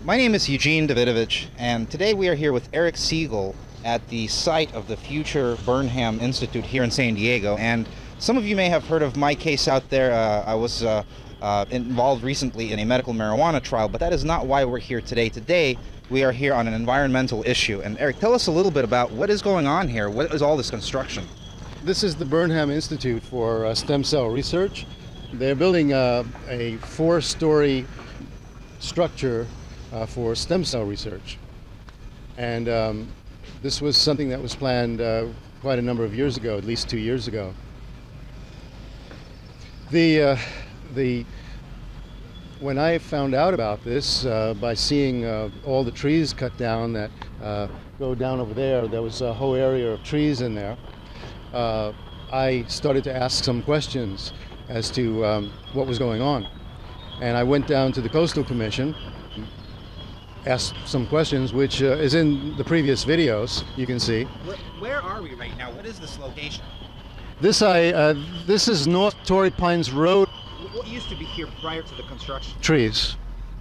My name is Eugene Davidovich, and today we are here with Eric Siegel at the site of the future Burnham Institute here in San Diego. And some of you may have heard of my case out there. I was involved recently in a medical marijuana trial, but that is not why we're here today. Today, we are here on an environmental issue. And Eric, tell us a little bit about what is going on here. What is all this construction? This is the Burnham Institute for Stem Cell Research. They're building a 4-story structure for stem cell research. And this was something that was planned quite a number of years ago, at least 2 years ago. When I found out about this by seeing all the trees cut down that go down over there, there was a whole area of trees in there, I started to ask some questions as to what was going on. And I went down to the Coastal Commission, asked some questions, which is in the previous videos, you can see. Where are we right now? What is this location? This is North Torry Pines Road. What used to be here prior to the construction? Trees.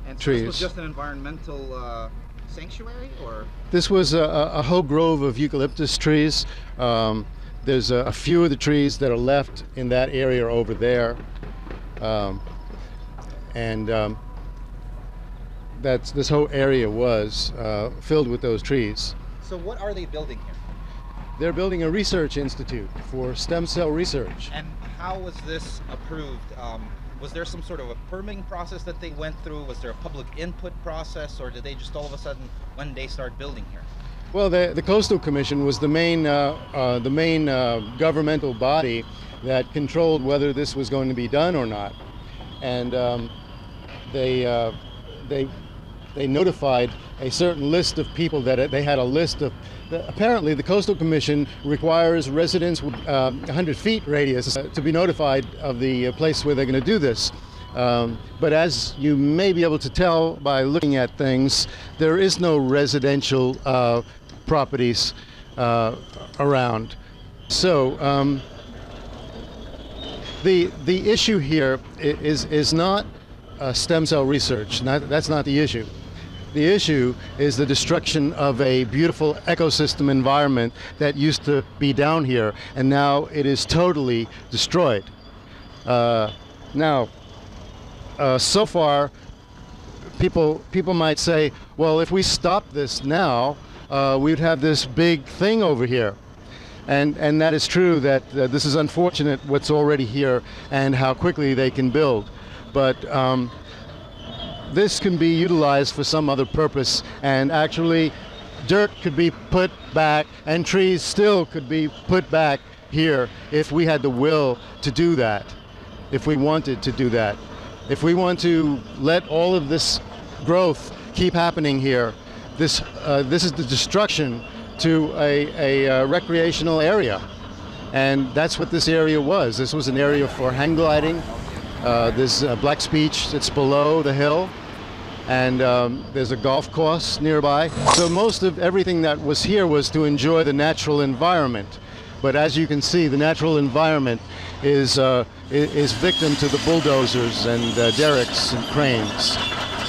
And so trees. This was just an environmental sanctuary, or? This was a whole grove of eucalyptus trees. There's a few of the trees that are left in that area over there. This whole area was filled with those trees. So what are they building here? They're building a research institute for stem cell research. And how was this approved? Was there some sort of a permitting process that they went through? Was there a public input process, or did they just all of a sudden one day start building here? Well, the Coastal Commission was the main governmental body that controlled whether this was going to be done or not. And they notified a certain list of people that they had a list of. Apparently, the Coastal Commission requires residents with 100 feet radius to be notified of the place where they're going to do this. But as you may be able to tell by looking at things, there is no residential properties around. So the issue here is not stem cell research. That's not the issue. The issue is the destruction of a beautiful ecosystem environment that used to be down here, and now it is totally destroyed. So far, people might say, well, if we stop this now, we'd have this big thing over here. And that is true, that this is unfortunate what's already here and how quickly they can build. But this can be utilized for some other purpose, and actually dirt could be put back and trees still could be put back here if we had the will to do that, if we wanted to do that. If we want to let all of this growth keep happening here, this is the destruction to a recreational area. And that's what this area was. This was an area for hang gliding. There's Black's Beach, it's below the hill, and there's a golf course nearby. So most of everything that was here was to enjoy the natural environment. But as you can see, the natural environment is victim to the bulldozers and derricks and cranes.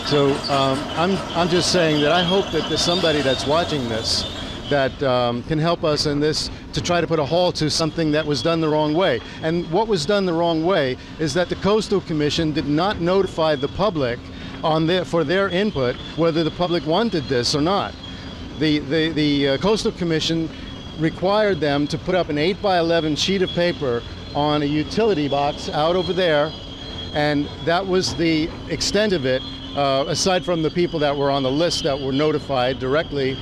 So I'm just saying that I hope that there's somebody that's watching this that can help us in this to try to put a halt to something that was done the wrong way. And what was done the wrong way is that the Coastal Commission did not notify the public for their input whether the public wanted this or not. The Coastal Commission required them to put up an 8x11 sheet of paper on a utility box out over there, and that was the extent of it, aside from the people that were on the list that were notified directly.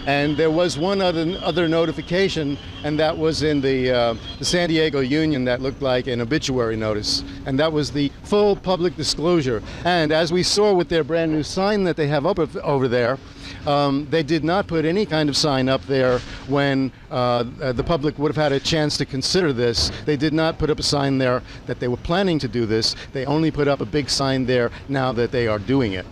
And there was one other notification, and that was in the San Diego Union that looked like an obituary notice. And that was the full public disclosure. And as we saw with their brand new sign that they have up over there, they did not put any kind of sign up there when the public would have had a chance to consider this. They did not put up a sign there that they were planning to do this. They only put up a big sign there now that they are doing it.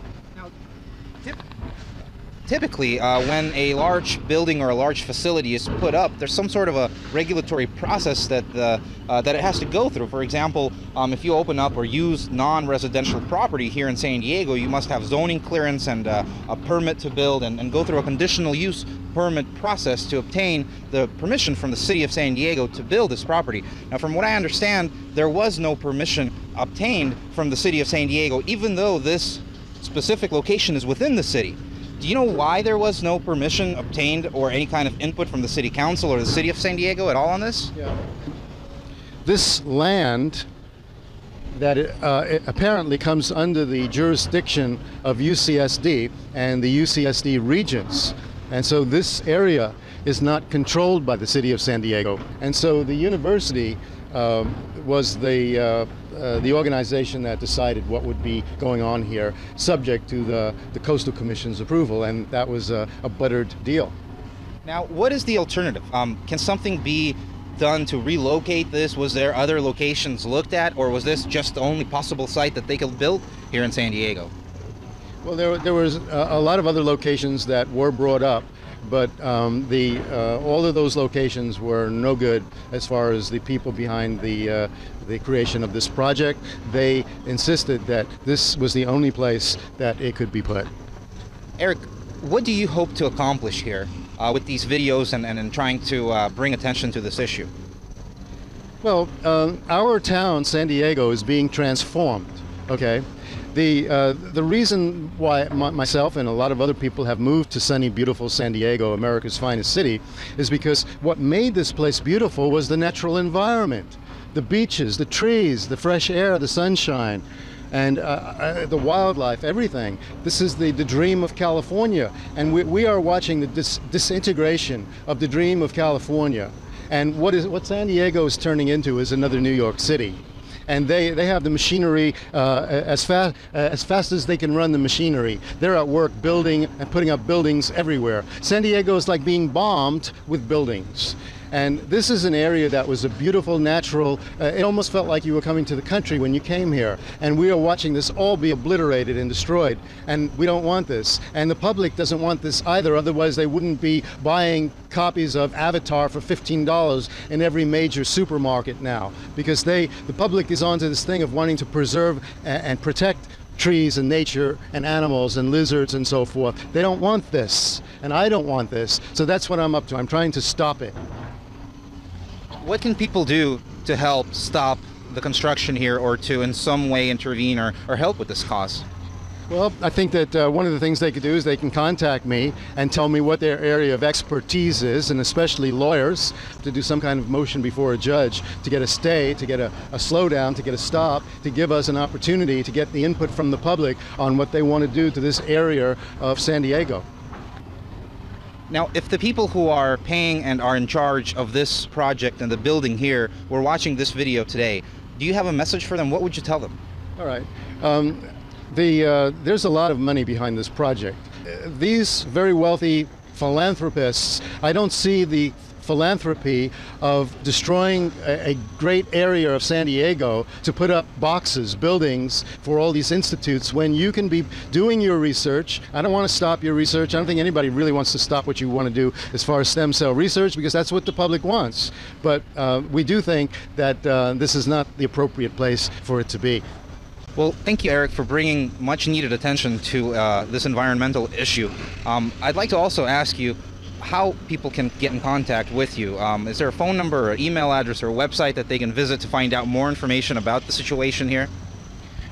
Typically, when a large building or a large facility is put up, there's some sort of a regulatory process that that it has to go through. For example, if you open up or use non-residential property here in San Diego, you must have zoning clearance and a permit to build and go through a conditional use permit process to obtain the permission from the city of San Diego to build this property. Now, from what I understand, there was no permission obtained from the city of San Diego, even though this specific location is within the city. Do you know why there was no permission obtained or any kind of input from the city council or the city of San Diego at all on this? Yeah. This land that it apparently comes under the jurisdiction of UCSD and the UCSD regents. And so this area is not controlled by the city of San Diego. And so the university was the organization that decided what would be going on here, subject to the Coastal Commission's approval, and that was a buttered deal. Now, what is the alternative? Can something be done to relocate this? Was there other locations looked at, or was this just the only possible site that they could build here in San Diego? Well, there was a lot of other locations that were brought up, but all of those locations were no good as far as the people behind the creation of this project. They insisted that this was the only place that it could be put. Eric, what do you hope to accomplish here with these videos and trying to bring attention to this issue? Well, our town, San Diego, is being transformed, okay? The reason why myself and a lot of other people have moved to sunny, beautiful San Diego, America's finest city, is because what made this place beautiful was the natural environment. The beaches, the trees, the fresh air, the sunshine, and the wildlife, everything. This is the dream of California, and we are watching the disintegration of the dream of California. And what San Diego is turning into is another New York City. And they have the machinery as fast as they can run the machinery. They're at work building and putting up buildings everywhere. San Diego is like being bombed with buildings. And this is an area that was a beautiful, natural, it almost felt like you were coming to the country when you came here. And we are watching this all be obliterated and destroyed. And we don't want this. And the public doesn't want this either, otherwise they wouldn't be buying copies of Avatar for $15 in every major supermarket now. Because the public is onto this thing of wanting to preserve and protect trees and nature and animals and lizards and so forth. They don't want this, and I don't want this. So that's what I'm up to. I'm trying to stop it. What can people do to help stop the construction here, or to in some way intervene or help with this cause? Well, I think that one of the things they could do is they can contact me and tell me what their area of expertise is, and especially lawyers, to do some kind of motion before a judge to get a stay, to get a slowdown, to get a stop, to give us an opportunity to get the input from the public on what they want to do to this area of San Diego. Now, if the people who are paying and are in charge of this project and the building here were watching this video today, do you have a message for them? What would you tell them? All right. There's a lot of money behind this project. These very wealthy philanthropists, I don't see the philanthropy of destroying a great area of San Diego to put up boxes, buildings for all these institutes when you can be doing your research. I don't want to stop your research. I don't think anybody really wants to stop what you want to do as far as stem cell research, because that's what the public wants. But we do think that this is not the appropriate place for it to be. Well, thank you, Eric, for bringing much needed attention to this environmental issue. I'd like to also ask you how people can get in contact with you. Is there a phone number or email address or a website that they can visit to find out more information about the situation here?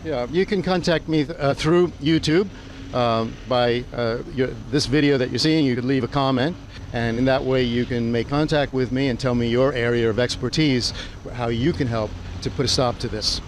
Yeah, you can contact me through YouTube by this video that you're seeing. You could leave a comment, and in that way you can make contact with me and tell me your area of expertise, how you can help to put a stop to this.